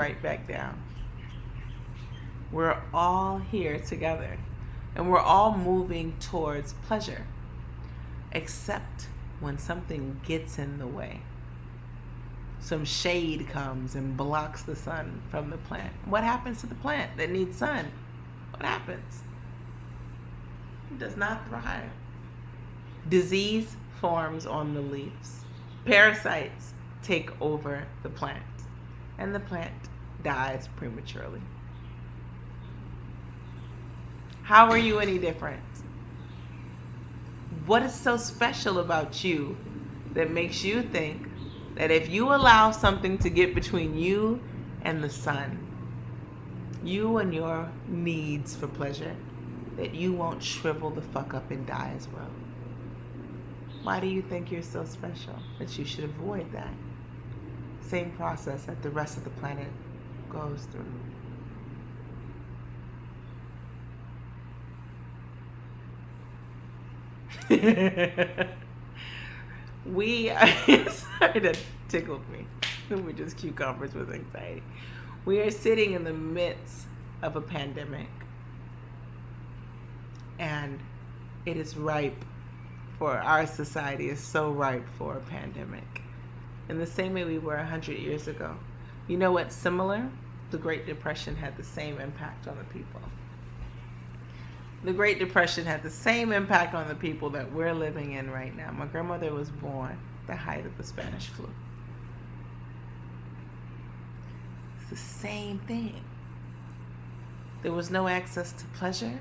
right back down. We're all here together, and we're all moving towards pleasure, except when something gets in the way. Some shade comes and blocks the sun from the plant. What happens to the plant that needs sun? What happens? It does not thrive. Disease forms on the leaves. Parasites take over the plant, and the plant dies prematurely. How are you any different? What is so special about you that makes you think that if you allow something to get between you and the sun, you and your needs for pleasure, that you won't shrivel the fuck up and die as well? Why do you think you're so special that you should avoid that same process that the rest of the planet goes through? We are, sorry, that tickled me. We're just cucumbers with anxiety. We are sitting in the midst of a pandemic, and it is ripe for our society is so ripe for a pandemic. In the same way we were 100 years ago. You know what's similar? The Great Depression had the same impact on the people. The Great Depression had the same impact on the people that we're living in right now. My grandmother was born at the height of the Spanish flu. It's the same thing. There was no access to pleasure.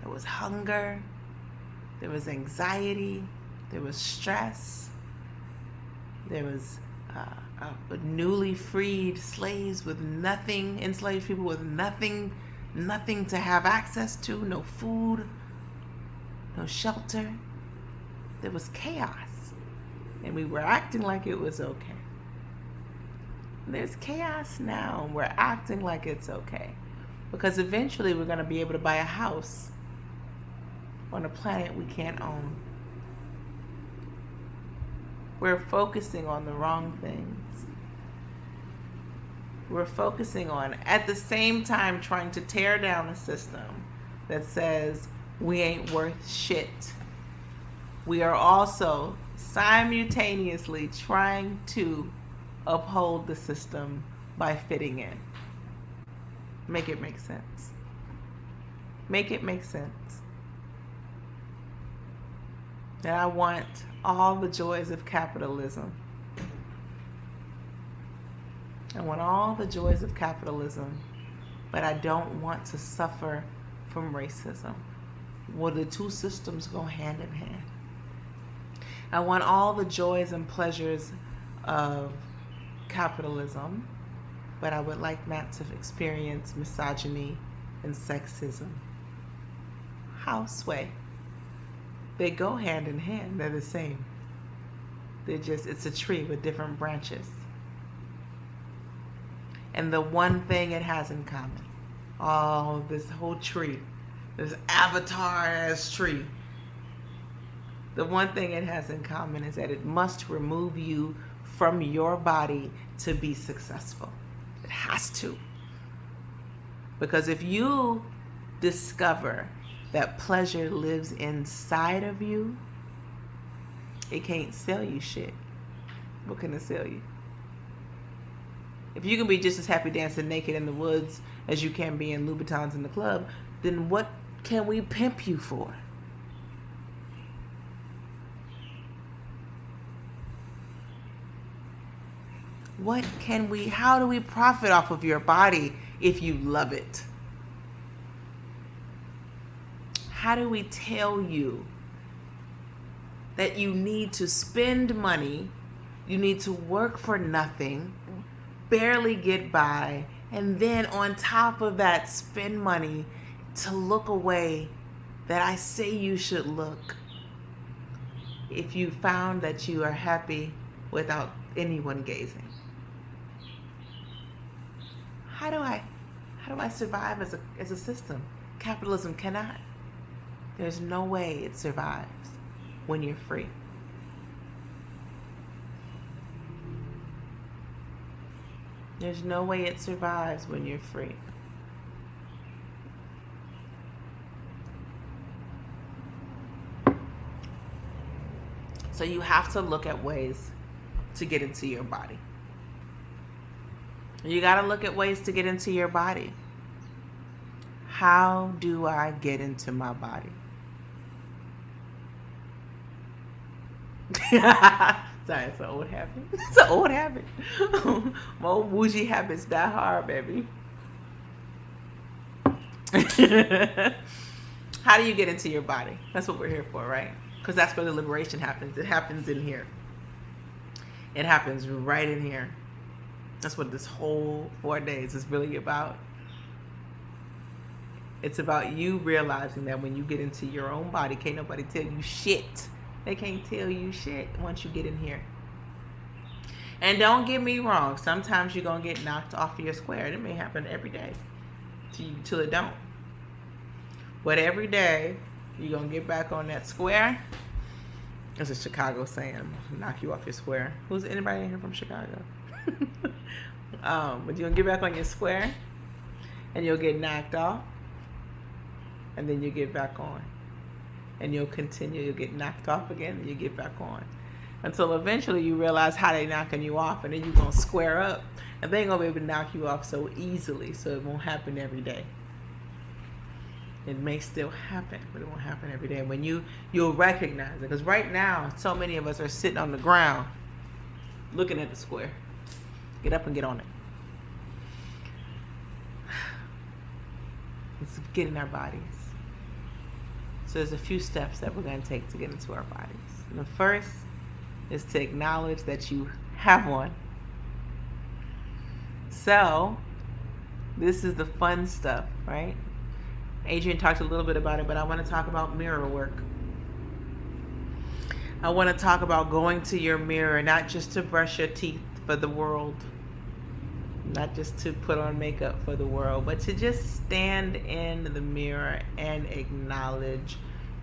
There was hunger. There was anxiety. There was stress. There was newly freed slaves with nothing, enslaved people with nothing to have access to, no food, no shelter. There was chaos, and we were acting like it was okay. There's chaos now, and we're acting like it's okay, because eventually we're going to be able to buy a house on a planet we can't own. We're focusing on the wrong things. We're focusing on, at the same time, trying to tear down a system that says we ain't worth shit. We are also simultaneously trying to uphold the system by fitting in. Make it make sense. Make it make sense. And I want all the joys of capitalism. I want all the joys of capitalism, but I don't want to suffer from racism. Well, the two systems go hand in hand. I want all the joys and pleasures of capitalism, but I would like not to experience misogyny and sexism. How sway? They go hand in hand. They're the same. It's a tree with different branches. And the one thing it has in common, this whole tree, this avatar-ass tree, the one thing it has in common is that it must remove you from your body to be successful. It has to. Because if you discover that pleasure lives inside of you, it can't sell you shit. What can it sell you? If you can be just as happy dancing naked in the woods as you can be in Louboutins in the club, then what can we pimp you for? How do we profit off of your body if you love it? How do we tell you that you need to spend money, you need to work for nothing, barely get by, and then on top of that spend money to look a way that I say you should look if you found that you are happy without anyone gazing? How do I survive as a system? Capitalism cannot. There's no way it survives when you're free. There's no way it survives when you're free. So you have to look at ways to get into your body. You got to look at ways to get into your body. How do I get into my body? Sorry, it's an old habit. It's an old habit. My old bougie habits die hard, baby. How do you get into your body? That's what we're here for, right? Because that's where the liberation happens. It happens in here. It happens right in here. That's what this whole 4 days is really about. It's about you realizing that when you get into your own body, can't nobody tell you shit. They can't tell you shit once you get in here. And don't get me wrong. Sometimes you're going to get knocked off of your square. And it may happen every day till it don't. But every day, you're going to get back on that square. That's a Chicago saying, knock you off your square. Who's anybody in here from Chicago? But you're going to get back on your square. And you'll get knocked off. And then you get back on. And you'll continue. You'll get knocked off again. And you get back on. Until eventually you realize how they knocking you off. And then you're going to square up. And they ain't going to be able to knock you off so easily. So it won't happen every day. It may still happen, but it won't happen every day. When you'll recognize it. Because right now, so many of us are sitting on the ground looking at the square. Get up and get on it. It's get in our bodies. So there's a few steps that we're going to take to get into our bodies. And the first is to acknowledge that you have one. So this is the fun stuff, right? Adrian talked a little bit about it, but I want to talk about mirror work. I want to talk about going to your mirror, not just to brush your teeth for the world, not just to put on makeup for the world, but to just stand in the mirror and acknowledge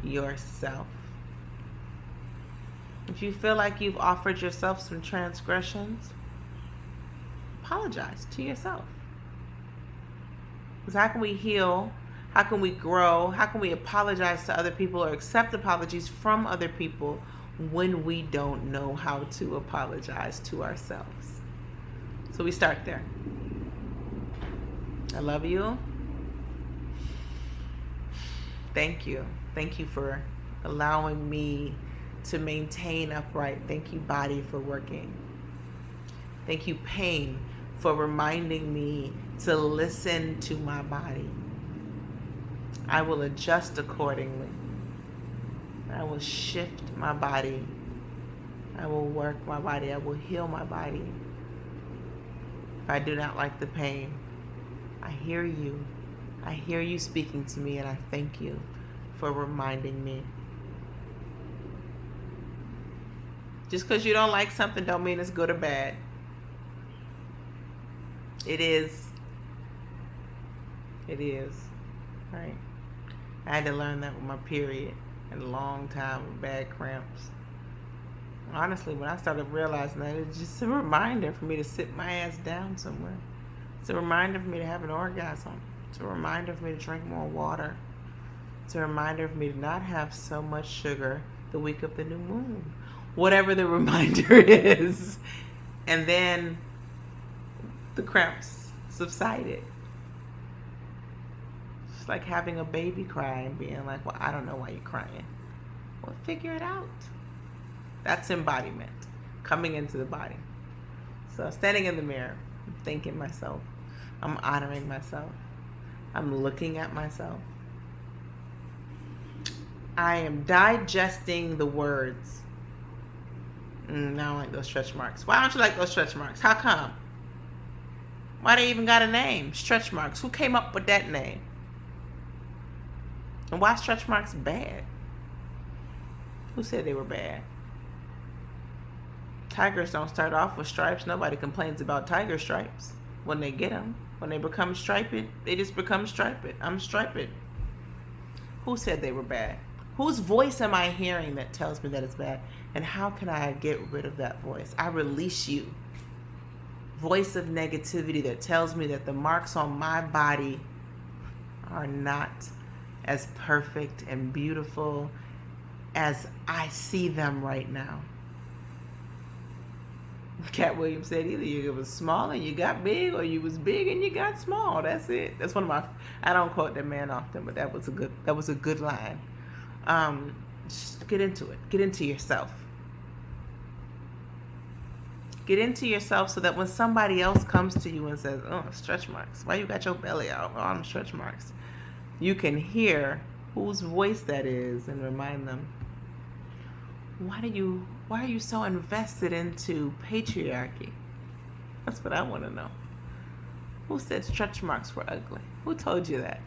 yourself. If you feel like you've offered yourself some transgressions, apologize to yourself. Because how can we heal? How can we grow? How can we apologize to other people or accept apologies from other people when we don't know how to apologize to ourselves? So we start there. I love you. Thank you. Thank you for allowing me to maintain upright. Thank you, body, for working. Thank you, pain, for reminding me to listen to my body. I will adjust accordingly. I will shift my body. I will work my body. I will heal my body. If I do not like the pain, I hear you. I hear you speaking to me, and I thank you for reminding me. Just because you don't like something don't mean it's good or bad. It is. It is. Right? I had to learn that with my period in a long time with bad cramps. Honestly, when I started realizing that, it's just a reminder for me to sit my ass down somewhere. It's a reminder for me to have an orgasm. It's a reminder for me to drink more water. It's a reminder for me to not have so much sugar the week of the new moon. Whatever the reminder is. And then the cramps subsided. It's like having a baby cry and being like, well, I don't know why you're crying. Well, figure it out. That's embodiment, coming into the body. So standing in the mirror, I'm thanking myself. I'm honoring myself. I'm looking at myself. I am digesting the words. I don't like those stretch marks. Why don't you like those stretch marks? How come? Why they even got a name? Stretch marks. Who came up with that name? And why stretch marks bad? Who said they were bad? Tigers don't start off with stripes. Nobody complains about tiger stripes when they get them. When they become striped, they just become striped. I'm striped. Who said they were bad? Whose voice am I hearing that tells me that it's bad? And how can I get rid of that voice? I release you. voice of negativity that tells me that the marks on my body are not as perfect and beautiful as I see them right now. Cat Williams said either you was small and you got big, or you was big and you got small. That's it. That's one of my. I don't quote that man often, but that was a good line. Just get into it. Get into yourself. Get into yourself so that when somebody else comes to you and says, "Oh, stretch marks. Why you got your belly out? Oh, I'm stretch marks." You can hear whose voice that is and remind them, why are you so invested into patriarchy? That's what I want to know. Who said stretch marks were ugly? Who told you that?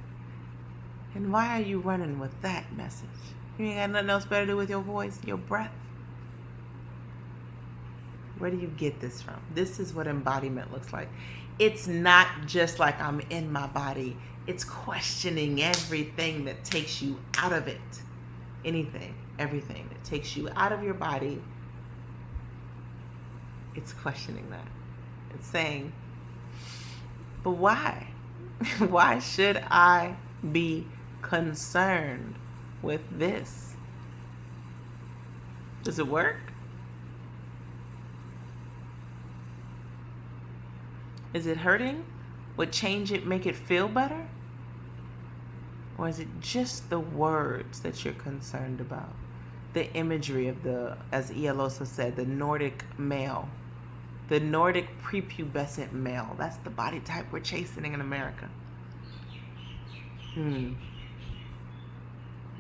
And why are you running with that message? You ain't got nothing else better to do with your voice, your breath? Where do you get this from? This is what embodiment looks like. It's not just like I'm in my body. It's questioning everything that takes you out of it. Anything, everything that takes you out of your body. It's questioning that. It's saying, but why? Why should I be concerned with this? Does it work? Is it hurting? Would change it make it feel better? Or is it just the words that you're concerned about? The imagery of the, as Elosa said, the Nordic male. The Nordic prepubescent male. That's the body type we're chasing in America.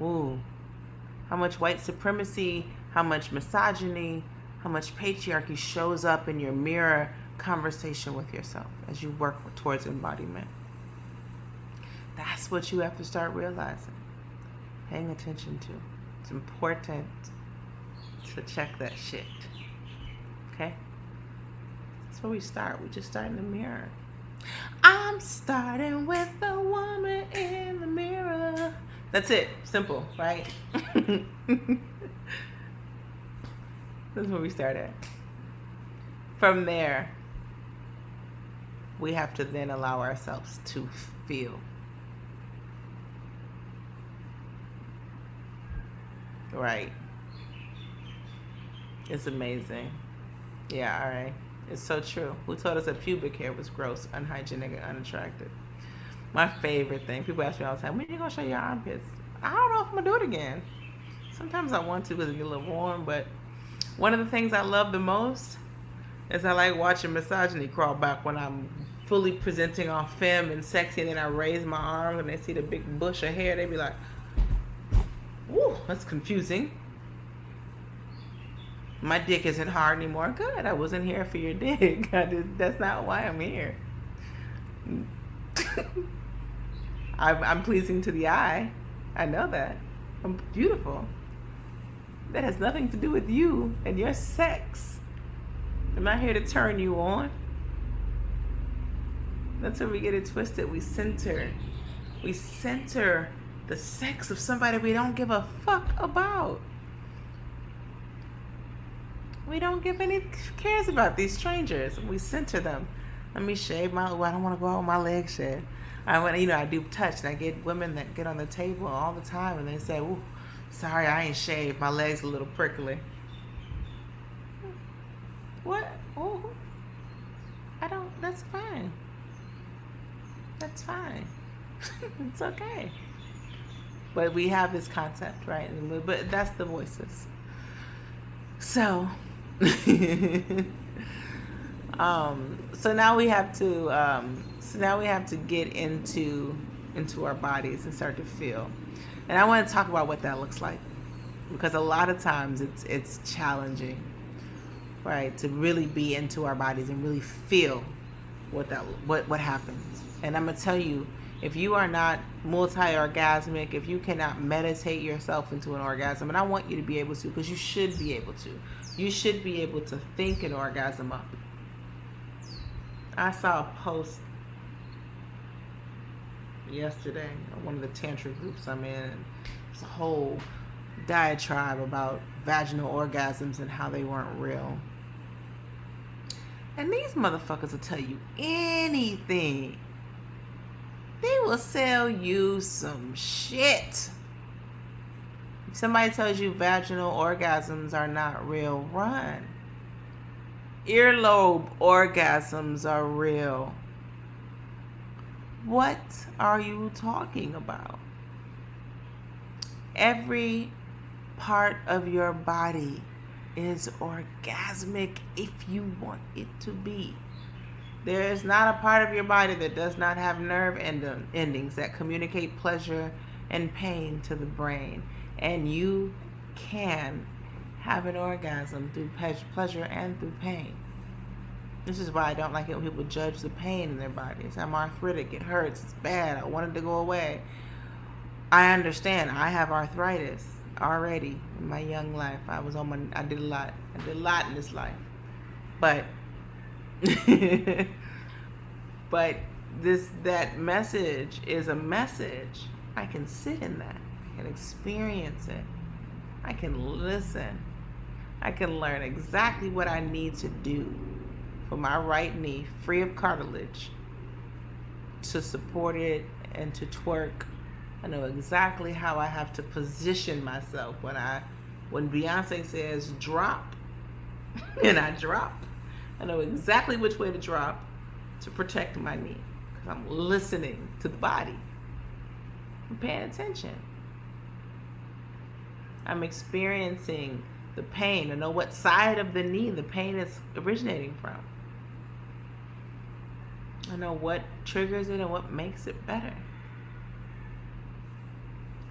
Ooh. How much white supremacy, how much misogyny, how much patriarchy shows up in your mirror conversation with yourself as you work towards embodiment. That's what you have to start realizing, paying attention to. It's important to check that shit. Okay? That's where we start. We just start in the mirror. I'm starting with the woman in the mirror. That's it. Simple, right? That's where we start at. From there, we have to then allow ourselves to feel. Right. It's amazing. Yeah, all right. It's so true. Who told us that pubic hair was gross, unhygienic, and unattractive? My favorite thing. People ask me all the time, when are you going to show your armpits? I don't know if I'm going to do it again. Sometimes I want to because it gets a little warm, but one of the things I love the most is I like watching misogyny crawl back when I'm fully presenting on femme and sexy, and then I raise my arms and they see the big bush of hair. They be like, "Ooh, that's confusing. My dick isn't hard anymore." Good. I wasn't here for your dick. That's not why I'm here. I'm pleasing to the eye. I know that. I'm beautiful. That has nothing to do with you and your sex. I'm not here to turn you on. That's where we get it twisted. We center the sex of somebody we don't give a fuck about. We don't give any cares about these strangers. We center them. Let me shave my. I don't want to go out with my legs shaved. I want, I do touch, and I get women that get on the table all the time, and they say, "Ooh, sorry, I ain't shaved. My legs a little prickly." What? Oh, I don't. That's fine. That's fine. It's okay. But we have this concept, right? But that's the voices. So, so now we have to get into our bodies and start to feel. And I want to talk about what that looks like, because a lot of times it's challenging, right, to really be into our bodies and really feel what happens. And I'm gonna tell you, if you are not multi-orgasmic, if you cannot meditate yourself into an orgasm, and I want you to be able to, because you should be able to. You should be able to think an orgasm up. I saw a post yesterday on one of the tantra groups I'm in, and it's a whole diatribe about vaginal orgasms and how they weren't real. And these motherfuckers will tell you anything. They will sell you some shit. If somebody tells you vaginal orgasms are not real, run. Earlobe orgasms are real. What are you talking about? Every part of your body is orgasmic if you want it to be. There is not a part of your body that does not have nerve endings that communicate pleasure and pain to the brain. And you can have an orgasm through pleasure and through pain. This is why I don't like it when people judge the pain in their bodies. I'm arthritic. It hurts. It's bad. I want it to go away. I understand. I have arthritis already in my young life. I did a lot. I did a lot in this life. But but that message is a message. I can sit in that. I can experience it. I can listen. I can learn exactly what I need to do for my right knee, free of cartilage, to support it and to twerk. I know exactly how I have to position myself when Beyonce says drop, and I drop. I know exactly which way to drop to protect my knee because I'm listening to the body. I'm paying attention. I'm experiencing the pain. I know what side of the knee the pain is originating from. I know what triggers it and what makes it better.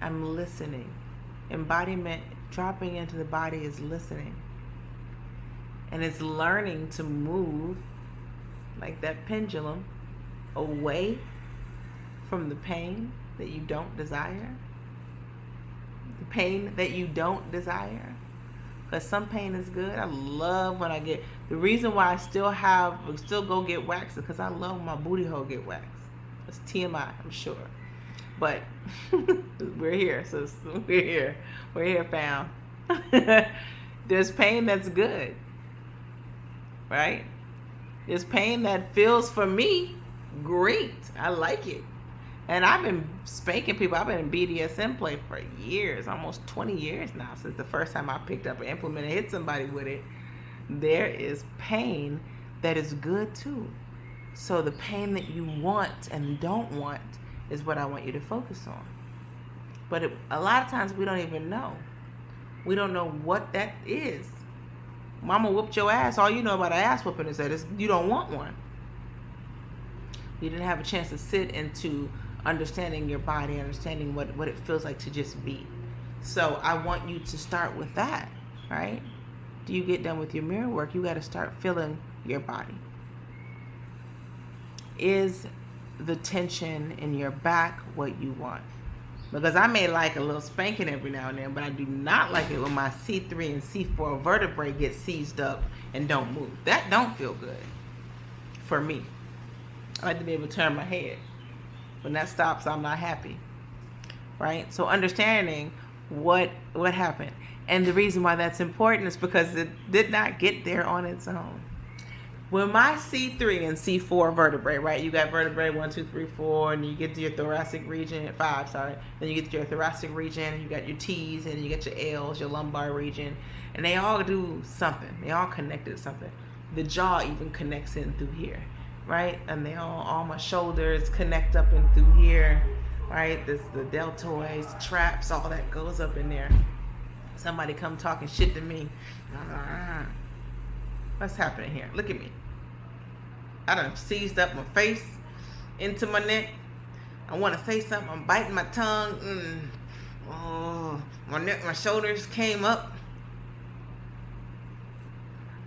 I'm listening. Embodiment, dropping into the body, is listening. And it's learning to move like that pendulum away from the pain that you don't desire. The pain that you don't desire. Because some pain is good. I love when I get, the reason why I still go get waxed is because I love when my booty hole get waxed. It's TMI, I'm sure. But we're here, so we're here. We're here, fam. There's pain that's good, right? There's pain that feels, for me, great. I like it. And I've been spanking people. I've been in BDSM play for years, almost 20 years now, since the first time I picked up an implement and hit somebody with it. There is pain that is good too. So the pain that you want and don't want is what I want you to focus on. But a lot of times we don't even know. We don't know what that is. Mama whooped your ass. All you know about an ass whooping is that you don't want one. You didn't have a chance to sit into understanding your body, understanding what it feels like to just be. So I want you to start with that, right? Do you get done with your mirror work? You got to start feeling your body. Is the tension in your back what you want? Because I may like a little spanking every now and then, but I do not like it when my C3 and C4 vertebrae get seized up and don't move. That don't feel good for me. I like to be able to turn my head. When that stops, I'm not happy, right? So understanding what happened. And the reason why that's important is because it did not get there on its own. When my C3 and C4 vertebrae, right? You got vertebrae 1, 2, 3, 4, and you get to your thoracic region at 5, sorry. Then you get to your thoracic region, and you got your T's, and you get your L's, your lumbar region. And they all do something. They all connected to something. The jaw even connects in through here, right? And they all my shoulders connect up in through here, right? This the deltoids, traps, all that goes up in there. Somebody come talking shit to me. What's happening here? Look at me. I done seized up my face into my neck. I want to say something. I'm biting my tongue. Oh, my neck, my shoulders came up.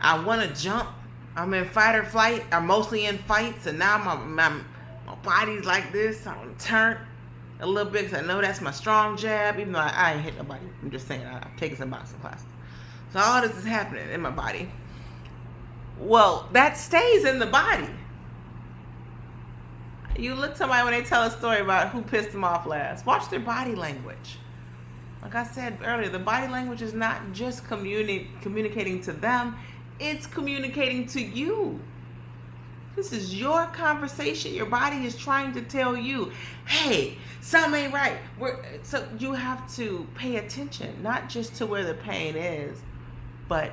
I want to jump. I'm in fight or flight. I'm mostly in fights, and now my body's like this. I'm turned a little bit because I know that's my strong jab, even though I ain't hit nobody. I'm just saying I've taken some boxing classes. So all this is happening in my body. Well, that stays in the body. You look somebody when they tell a story about who pissed them off last. Watch their body language. Like I said earlier, the body language is not just communicating to them. It's communicating to you. This is your conversation. Your body is trying to tell you, hey, something ain't right. So you have to pay attention, not just to where the pain is, but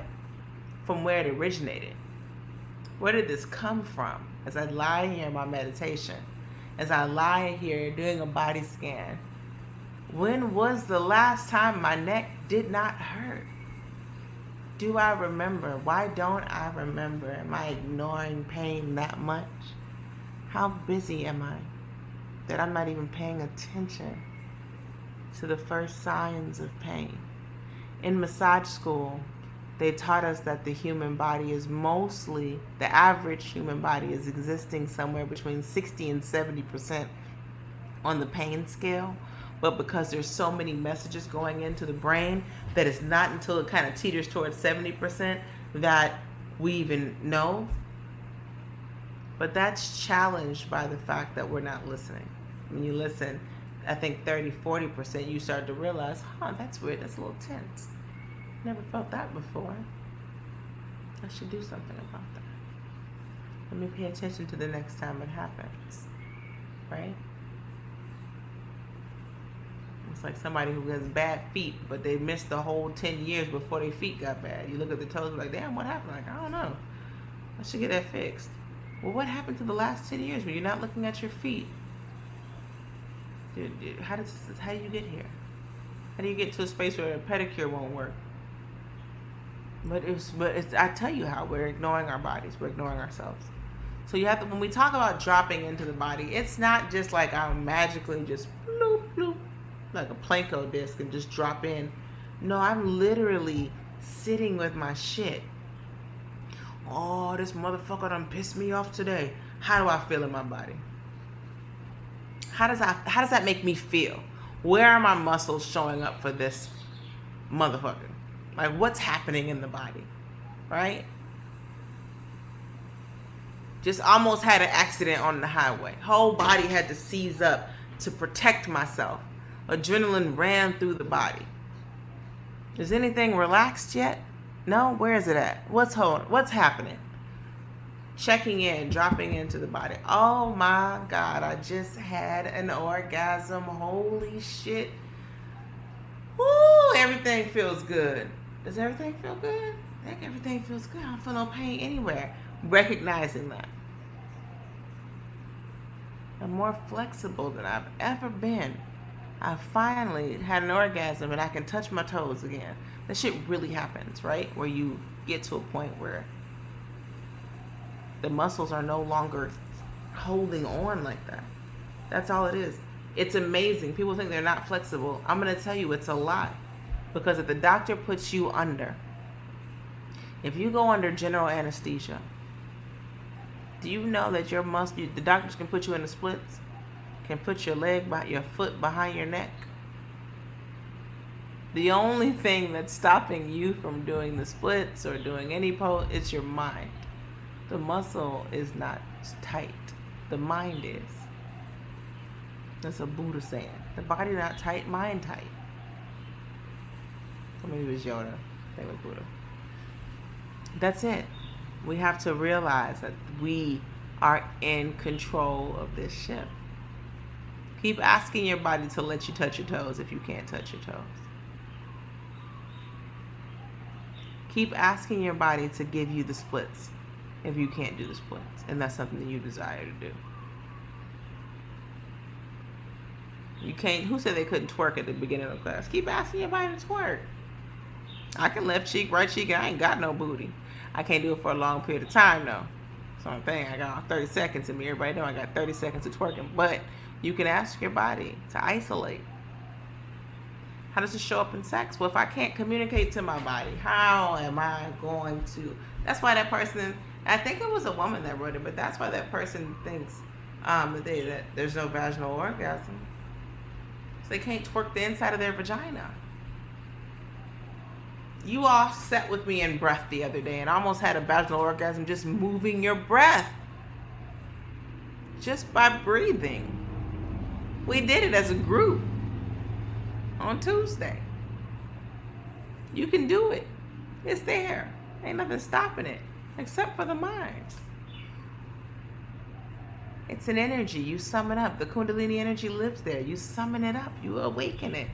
from where it originated. Where did this come from? As I lie here in my meditation, as I lie here doing a body scan, when was the last time my neck did not hurt? Do I remember? Why don't I remember? Am I ignoring pain that much? How busy am I that I'm not even paying attention to the first signs of pain? In massage school, they taught us that the human body is mostly, the average human body is existing somewhere between 60 and 70% on the pain scale. But because there's so many messages going into the brain, that it's not until it kind of teeters towards 70% that we even know. But that's challenged by the fact that we're not listening. When you listen, I think 30-40%, you start to realize, that's weird, that's a little tense. Never felt that before. I should do something about that. Let me pay attention to the next time it happens, right? It's like somebody who has bad feet, but they missed the whole 10 years before their feet got bad. You look at the toes, like, damn, what happened? Like, I don't know. I should get that fixed. Well, what happened to the last 10 years when you're not looking at your feet? How do you get here? How do you get to a space where a pedicure won't work? But I tell you how, we're ignoring our bodies. We're ignoring ourselves. So you have to, when we talk about dropping into the body, it's not just like I'm magically just bloop, bloop, like a Planko disc and just drop in. No, I'm literally sitting with my shit. Oh, this motherfucker done pissed me off today. How do I feel in my body? How does that make me feel? Where are my muscles showing up for this motherfucker? Like, what's happening in the body, right? Just almost had an accident on the highway. Whole body had to seize up to protect myself. Adrenaline ran through the body. Is anything relaxed yet? No? Where is it at? What's happening? Checking in, dropping into the body. Oh my God, I just had an orgasm. Holy shit. Woo, everything feels good. Does everything feel good? I think everything feels good. I don't feel no pain anywhere. Recognizing that. I'm more flexible than I've ever been. I finally had an orgasm and I can touch my toes again. That shit really happens, right? Where you get to a point where the muscles are no longer holding on like that. That's all it is. It's amazing. People think they're not flexible. I'm going to tell you it's a lie. Because if the doctor puts you under, if you go under general anesthesia, do you know that the doctors can put you in the splits? Can put your foot behind your neck? The only thing that's stopping you from doing the splits or doing any pose is your mind. The muscle is not tight. The mind is. That's a Buddha saying. The body not tight, mind tight. Or maybe it was Yoda. I think it was Buddha. That's it. We have to realize that we are in control of this ship. Keep asking your body to let you touch your toes if you can't touch your toes. Keep asking your body to give you the splits if you can't do the splits, and that's something that you desire to do. You can't. Who said they couldn't twerk at the beginning of the class? Keep asking your body to twerk. I can left cheek, right cheek, and I ain't got no booty. I can't do it for a long period of time, though. So I'm saying I got 30 seconds in me. Everybody know I got 30 seconds of twerking. But you can ask your body to isolate. How does it show up in sex? Well, if I can't communicate to my body, how am I going to? That's why that person, I think it was a woman that wrote it, but that's why that person thinks that there's no vaginal orgasm. So they can't twerk the inside of their vagina. You all sat with me in breath the other day and almost had a vaginal orgasm just moving your breath. Just by breathing. We did it as a group on Tuesday. You can do it. It's there. Ain't nothing stopping it except for the mind. It's an energy. You summon up. The Kundalini energy lives there. You summon it up. You awaken it.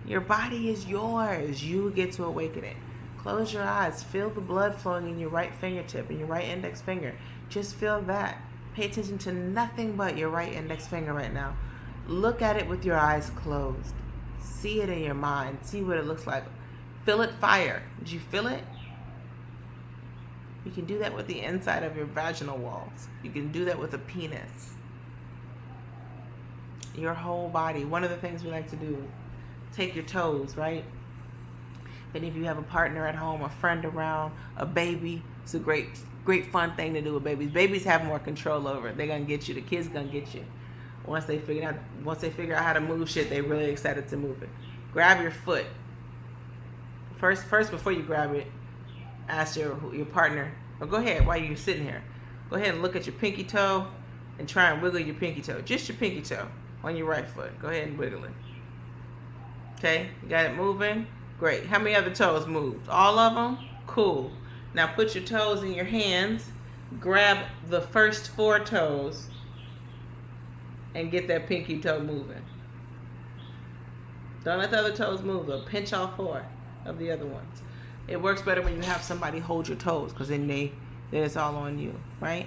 Your body is yours. You get to awaken it. Close your eyes. Feel the blood flowing in your right fingertip and your right index finger. Just feel that. Pay attention to nothing but your right index finger right now. Look at it with your eyes closed. See it in your mind. See what it looks like. Feel it fire. Did you feel it? You can do that with the inside of your vaginal walls. You can do that with a penis. Your whole body. One of the things we like to do, take your toes, right? And if you have a partner at home, a friend around, a baby, it's a great fun thing to do with babies. Babies have more control over it. They're gonna get you. The kids gonna get you. Once they figure out how to move shit, they're really excited to move it. Grab your foot. First, before you grab it, ask your partner, or go ahead while you're sitting here. Go ahead and look at your pinky toe and try and wiggle your pinky toe. Just your pinky toe on your right foot. Go ahead and wiggle it. Okay, you got it moving? Great. How many other toes moved? All of them? Cool. Now put your toes in your hands. Grab the first 4 toes and get that pinky toe moving. Don't let the other toes move though. Pinch all 4 of the other ones. It works better when you have somebody hold your toes, because then it's all on you, right?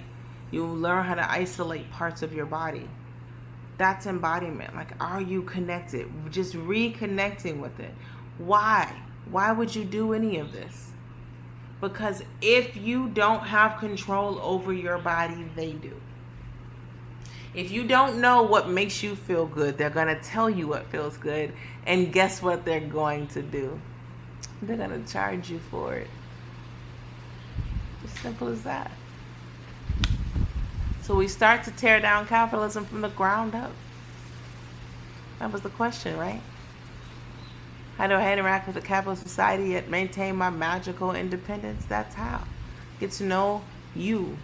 You learn how to isolate parts of your body. That's embodiment. Like, are you connected? Just reconnecting with it. Why? Why would you do any of this? Because if you don't have control over your body, they do. If you don't know what makes you feel good, they're going to tell you what feels good. And guess what they're going to do? They're going to charge you for it. As simple as that. So we start to tear down capitalism from the ground up. That was the question, right? How do I interact with a capitalist society yet maintain my magical independence? That's how. Get to know you.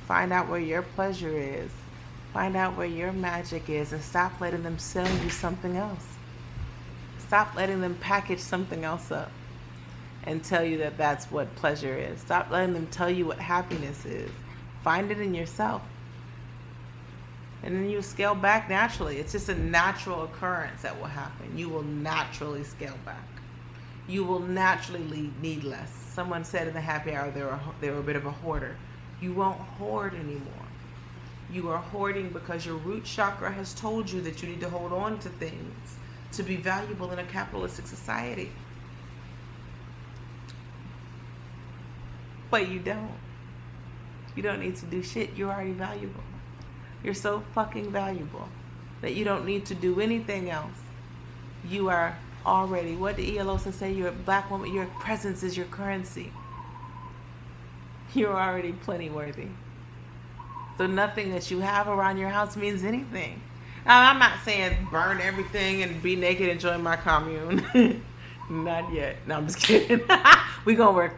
Find out where your pleasure is. Find out where your magic is, and stop letting them sell you something else. Stop letting them package something else up and tell you that that's what pleasure is. Stop letting them tell you what happiness is. Find it in yourself. And then you scale back naturally. It's just a natural occurrence that will happen. You will naturally scale back. You will naturally need less. Someone said in the happy hour they were a bit of a hoarder. You won't hoard anymore. You are hoarding because your root chakra has told you that you need to hold on to things to be valuable in a capitalistic society. But you don't. You don't need to do shit. You're already valuable. You're so fucking valuable that you don't need to do anything else. You are already, what did E.L. Olsen say? You're a black woman. Your presence is your currency. You're already plenty worthy. So nothing that you have around your house means anything. Now, I'm not saying burn everything and be naked and join my commune. Not yet. No, I'm just kidding. We gonna work